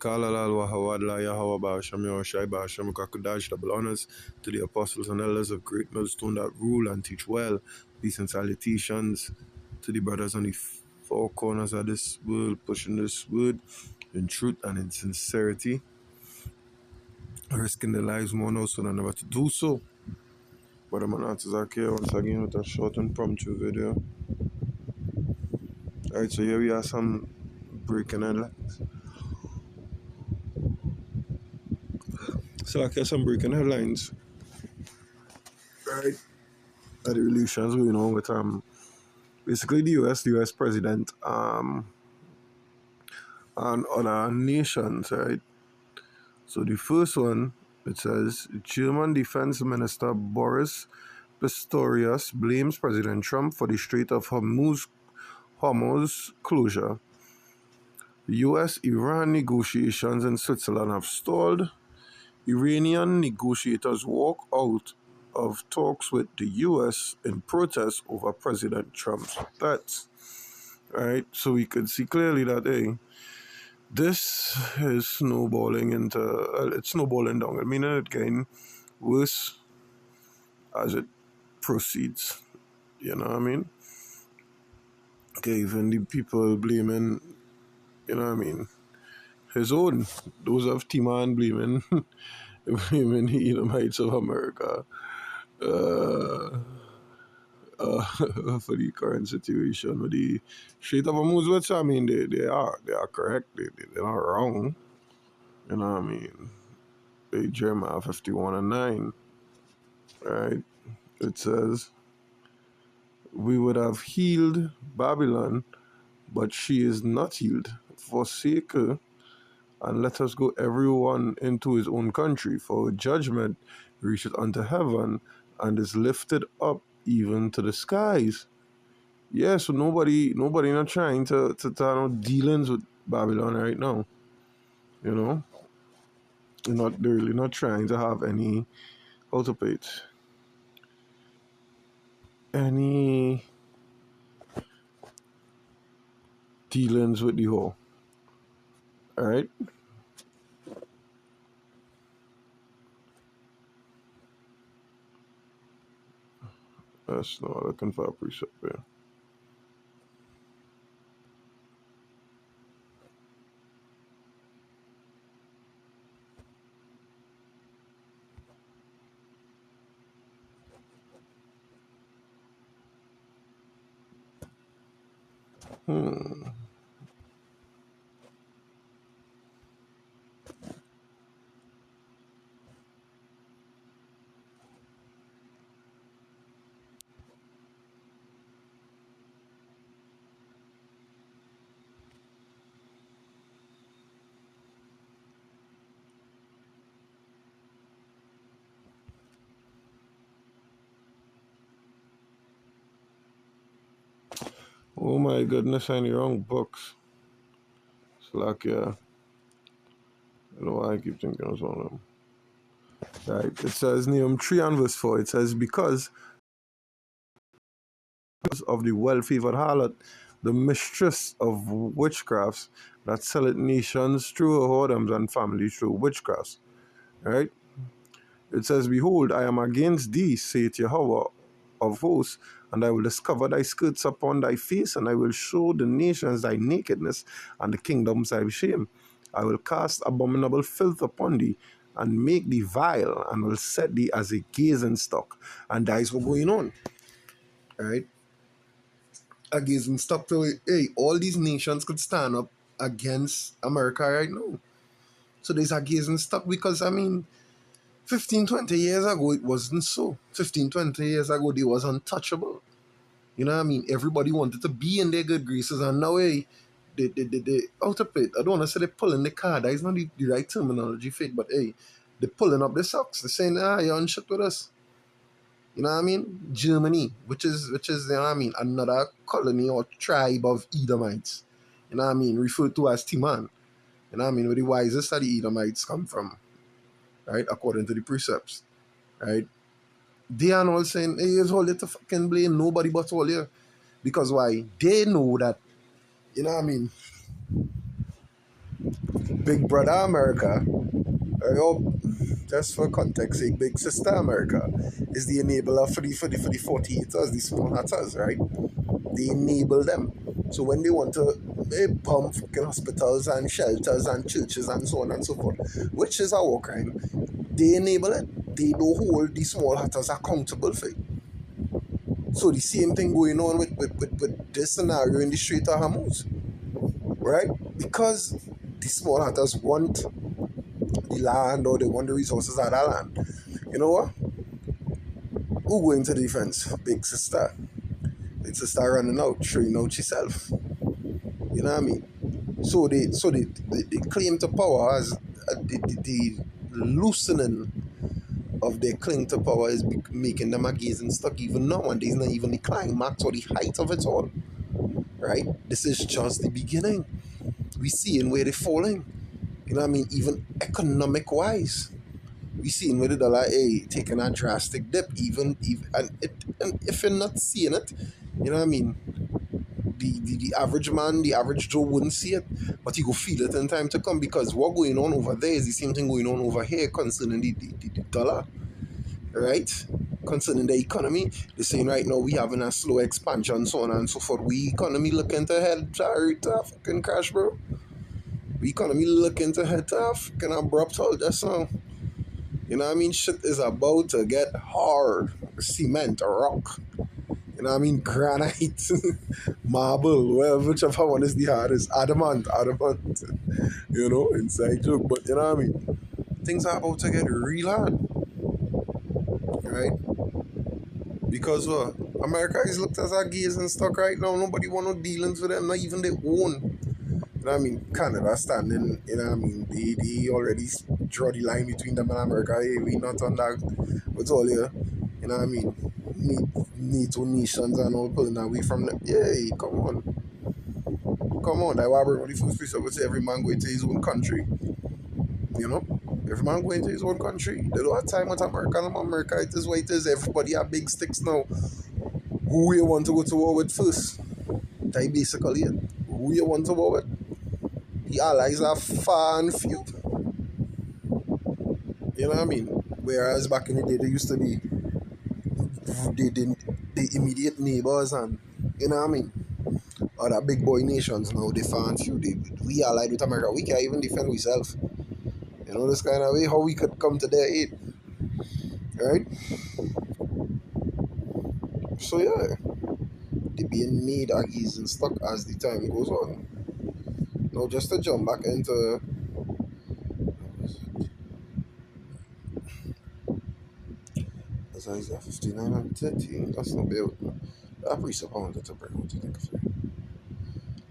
Kalalal Wahawadla Yahweh Bahasham Yahushai Bahasham Kakadash, double honors to the apostles and elders of Great Millstone that rule and teach well. Peace and salutations to the brothers on the four corners of this world, pushing this word in truth and in sincerity, risking their lives more now so than never to do so. Brother Manatas are here once again with a short and impromptu video. Alright, so here we are, some breaking headlines. So like here's some breaking headlines. Right. The relations going on with basically the US president and other nations, right? So the first one, it says German Defense Minister Boris Pistorius blames President Trump for the Strait of Hormuz closure. US-Iran negotiations in Switzerland have stalled. Iranian negotiators walk out of talks with the US in protest over President Trump's threats. Right? So we could see clearly that, hey, this is snowballing it's snowballing down. I mean, it's getting worse as it proceeds. You know what I mean? Okay, even the people blaming, you know what I mean, his own. Those of Timan blaming, blaming the Edomites of America for the current situation with the Strait of Hormuz. Which, I mean, they are correct. They're not wrong. You know what I mean? Jeremiah 51:9, right? It says, we would have healed Babylon, but she is not healed. Forsake her, and let us go everyone into his own country, for judgment reaches unto heaven, and is lifted up even to the skies. Yeah, so nobody not trying to have dealings with Babylon right now. You know? They're really not trying to have any, how to put it, any dealings with the whole. Alright? That's not looking for a precept there. Oh my goodness, I in the wrong books. It's like, yeah. I don't know why I keep thinking of one of them. Right. It says, Nehemiah 3 and verse 4, it says, because of the well-favored harlot, the mistress of witchcrafts that selleth nations through her whoredoms and families through witchcrafts. Right? It says, behold, I am against thee, saith Yahweh of hosts, and I will discover thy skirts upon thy face, and I will show the nations thy nakedness, and the kingdoms thy shame. I will cast abominable filth upon thee, and make thee vile, and will set thee as a gazing stock. And that is what's going on. Right? A gazing stock. So, hey, all these nations could stand up against America right now. So there's a gazing stock because, I mean, 15, 20 years ago, it wasn't so. 15, 20 years ago, they was untouchable. You know what I mean? Everybody wanted to be in their good graces, and now, hey, they out of it. I don't want to say they're pulling the card. That is not the right terminology fit, but hey, they're pulling up the socks. They're saying, you're on shit with us. You know what I mean? Germany, which is you know what I mean, another colony or tribe of Edomites. You know what I mean? Referred to as Timan. You know what I mean? Where the wisest of the Edomites come from. Right? According to the precepts. Right? They are all saying, hey, it's all you to fucking blame nobody but all you. Because why? They know that, you know what I mean? Big Brother America, oh, just for context sake, Big Sister America is the enabler for the 48ers, the small hatters, right? They enable them. So when they want to bomb fucking hospitals and shelters and churches and so on and so forth, which is a war crime, they enable it. They don't hold the small hatters accountable for it. So the same thing going on with this scenario in the Strait of Hormuz, right? Because the small hatters want the land or they want the resources of that land. You know what? Who going to the defense? Big sister. Big sister running out, showing out herself. You know what I mean? So they claim to power as the loosening of their claim to power is making them a gazing stuck even now, and there's not even the climax or the height of it all. Right? This is just the beginning. We seeing where they're falling. You know what I mean? Even economic wise. We seeing where the dollar taking a drastic dip, even and if you're not seeing it, you know what I mean? The average man, the average Joe wouldn't see it, but he go feel it in time to come because what going on over there is the same thing going on over here concerning the dollar, right? Concerning the economy. They're saying right now we having a slow expansion, so on and so forth. We economy looking to head to fucking crash, bro. We economy looking to head to fucking abrupt all just now. You know what I mean? Shit is about to get hard. Cement, rock. You know what I mean? Granite, marble, whichever one is the hardest. Adamant. You know, inside joke. But you know what I mean? Things are about to get real hard. Right? Because America is looked as a gays and stuff right now. Nobody want no dealings with them, not even their own. You know what I mean? Canada standing, you know what I mean? They already draw the line between them and America. Hey, we not on that. What's all here? You know what I mean? NATO nations and all pulling away from them. Yay, come on. Come on. That's why we're the first piece I would say every man going to his own country. You know? Every man going to his own country. They don't have time with America. America, it is what it is. Everybody have big sticks now. Who you want to go to war with first? That basically it. Who you want to war with? The allies are far and few. You know what I mean? Whereas back in the day, they used to be the immediate neighbors and, you know what I mean? Other big boy nations now, they far and few. We allied with America. We can't even defend ourselves. You know, this kind of way, how we could come to their aid. Right? So, yeah. They being made aggies and stuck as the time goes on. Now, just to jump back into as I said, 59 and 13, that's not bad. I pretty I wanted to bring what you think of it.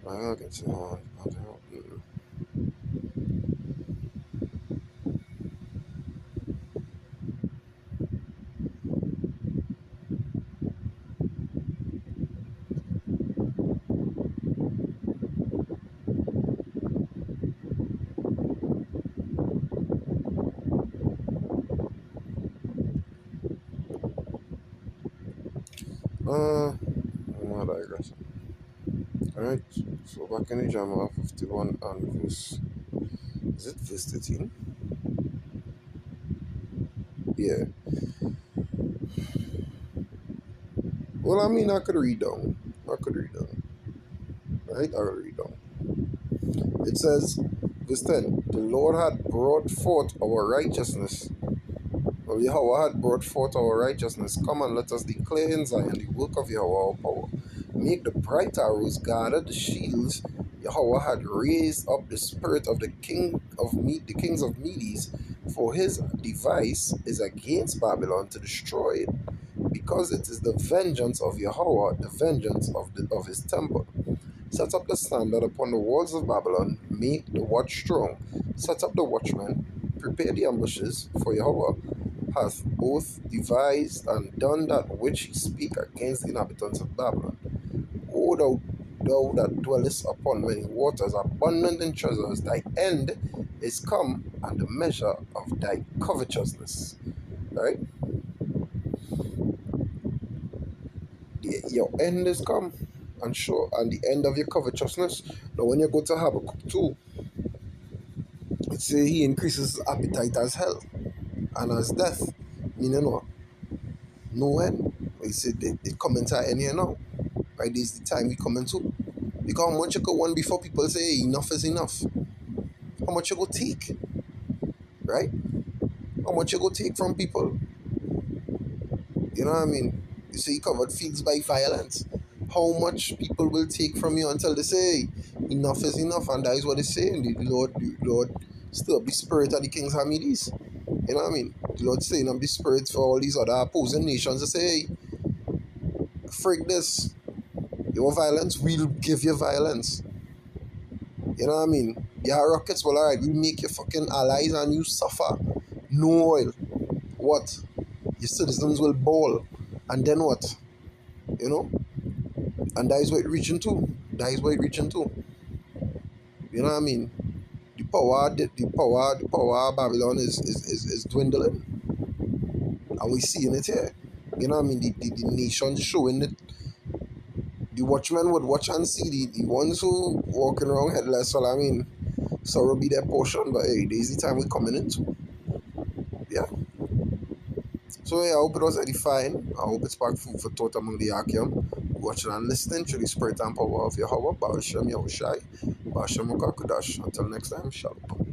I'll get to I'm not digressing. Alright, so back in the Jama 51 and verse, is it verse 13? Yeah. Well, I mean, I could read down. Right? I could read down. It says, verse 10, the Lord had brought forth our righteousness. Well, Yahweh had brought forth our righteousness. Come and let us declare in Zion the work of Yahweh our power. Make the bright arrows, gather the shields. Yahweh had raised up the spirit of the the kings of Medes, for his device is against Babylon to destroy it, because it is the vengeance of Yahweh, the vengeance of his temple. Set up the standard upon the walls of Babylon, make the watch strong, set up the watchmen, prepare the ambushes, for Yahweh hath both devised and done that which he speak against the inhabitants of Babylon. O thou that dwellest upon many waters, abundant in treasures, thy end is come, and the measure of thy covetousness. Right? Your end is come, and sure, and the end of your covetousness. Now, when you go to Habakkuk 2, It say he increases appetite as hell and as death. Meaning what? No end. He said the comments are in here now. Right, this is the time we come into. Because how much you go one before people say hey, enough is enough. How much you go take? Right? How much you go take from people? You know what I mean? You say you covered fields by violence. How much people will take from you until they say enough is enough, and that is what they say. And the Lord stir up the spirit of the kings Hamides. You know what I mean? The Lord saying up the spirit for all these other opposing nations to say, hey, freak this. Your violence, we'll give you violence. You know what I mean? Yeah, rockets, well, alright, we make you fucking allies and you suffer. No oil. What? Your citizens will bawl. And then what? You know? And that is what it reaching to. That is what it reaching to. You know what I mean? The power of Babylon is dwindling. And we seeing it here. You know what I mean? The nations showing it. The watchmen would watch and see the ones who walking around headless. Well, I mean, sorrow be their portion, but hey, this is the time we're coming into. Yeah. So yeah, I hope it was edifying. I hope it sparked food for thought among the Akim. Watching and listening to the spirit and power of Yahweh, Baal Shem Yahushai, Baal Shem Kudash. Until next time, shalom.